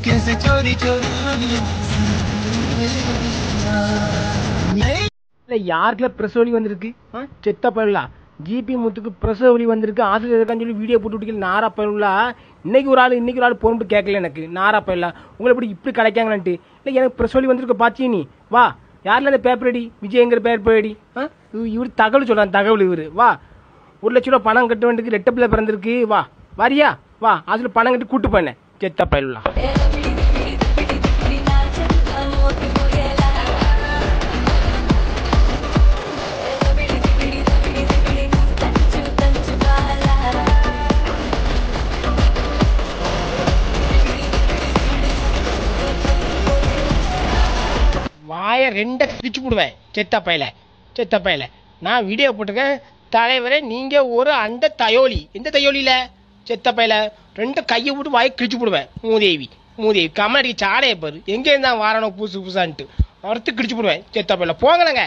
कैसे चोरी चोरी யாருக்குல பிரசவ வலி வந்திருக்கு? செத்த பயிலா ஜிபி முத்துக்கு பிரசவ வலி வந்திருக்கு, ஆசிரியர் இருக்கான்னு சொல்லி வீடியோ போட்டு விட்டுக்கல. நாரா பயிலா இன்னைக்கு ஒரு ஆள் போட்டு கேட்கல எனக்கு. நாரா பயிலா உங்களை இப்படி கிடைக்காங்களான்ட்டு. இல்லை எனக்கு பிரசவ வலி வந்திருக்கு பாச்சி. நீ வா, யாரில் அந்த பேப்பர் அடி விஜயங்கிற பேப்பர் அடி. இவர் தகவல் சொல்கிறான், தகவல் இவர். வா, 1 லட்ச ரூபா பணம் கட்ட வேண்டியதுக்கு ரெட்டப்பில் பிறந்திருக்கு. வா வரியா, வா அதில் பணம் கட்டி கூட்டு போனேன். செத்த பயிலா வாயை 2 கிழிச்சு போடுவேன். செத்த பையல நான் வீடியோ போட்டிருக்கேன். தலைவரே நீங்க ஒரு அந்த தயோலி. எந்த தயோலியில? செத்த பையல 2 கையை போட்டு வாயை கிழிச்சு போடுவேன். மூதேவி கமலடி சாடையை பாரு. எங்கே இருந்தா வாரணும் புதுசு புதுசான்ட்டு அறுத்து கிழிச்சு போடுவேன். செத்த பையல போங்களேங்க.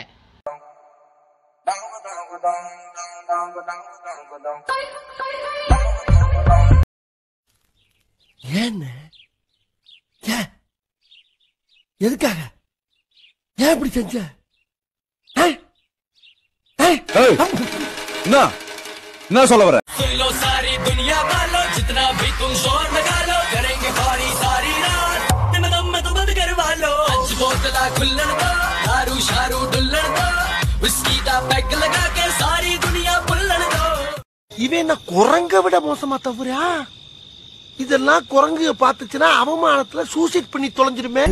எதுக்காக ஏன் இப்படி செஞ்ச? என்ன சொல்ல வர? सारी दुनिया वालों जितना भी तुम शोर लगा लो, करेंगे पारी सारी रात, दम में तो बंद करवा लो। आज बोतला खुल्लन दो, दारू शारू डुल्लन दो, विस्की का पैक लगा के सारी दुनिया बुल्लन दो। இவன் என்ன குரங்க விட மோசமா தவறா? இதெல்லாம் குரங்கு பார்த்துச்சுன்னா அவமானத்துல சூசைட் பண்ணி தொலைஞ்சிருமே.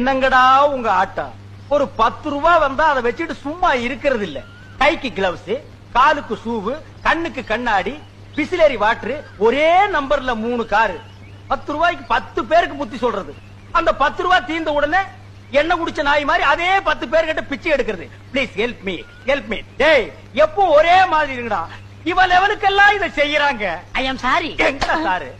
என்னங்கடா உங்க ஆட்டம்? ஒரு 10 ரூபா வந்தா அதை வச்சுட்டு சும்மா இருக்கிறது இல்ல. கைக்கு கிளவுஸ், காலுக்கு ஷூவு, கண்ணுக்கு கண்ணாடி, பிசிலரி வாட்டர், ஒரே நம்பர்ல 3 காரு. 10 ரூபாய்க்கு 10 பேருக்கு புத்தி சொல்றது. அந்த 10 ரூபாய் தீர்ந்த உடனே என்ன குடிச்ச நாய் மாதிரி அதே 10 பேர்கிட்ட பிச்சை எடுக்கிறது. Please help me. டேய் எப்போ ஒரே மாதிரி இருக்குடா. இவ லெவலுக்கெல்லாம் இதை செய்யறாங்க. ஐ அம் சாரி. எங்கடா சாரு?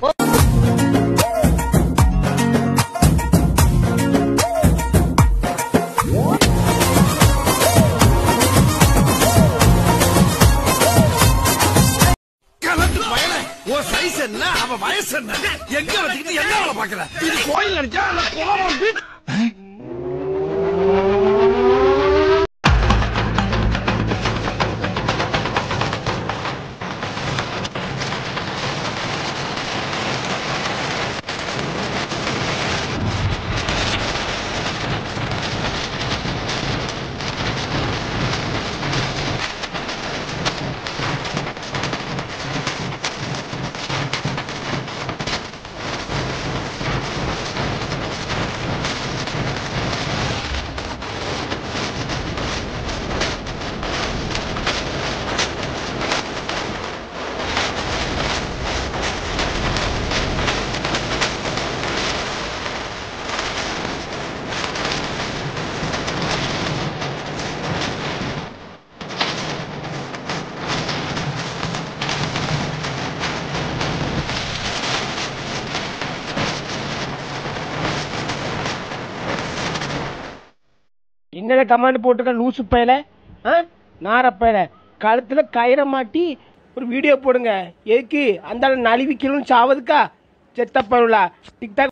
சைஸ் என்ன, அவ வயசு என்ன, எங்க வச்சுக்கிட்டு என்ன வேலை பாக்குற? இது கோயில் நினைச்சா கோலம். என்னென்ன கமாண்ட் போட்டுருக்க லூசு பையல, நாரப்பையல, கழுத்துல கயிறை மாட்டி ஒரு வீடியோ போடுங்க. எதுக்கு? அந்த நழுவிக்கணும்னு சாவதுக்கா? செத்த பயிலா டிக்டாக்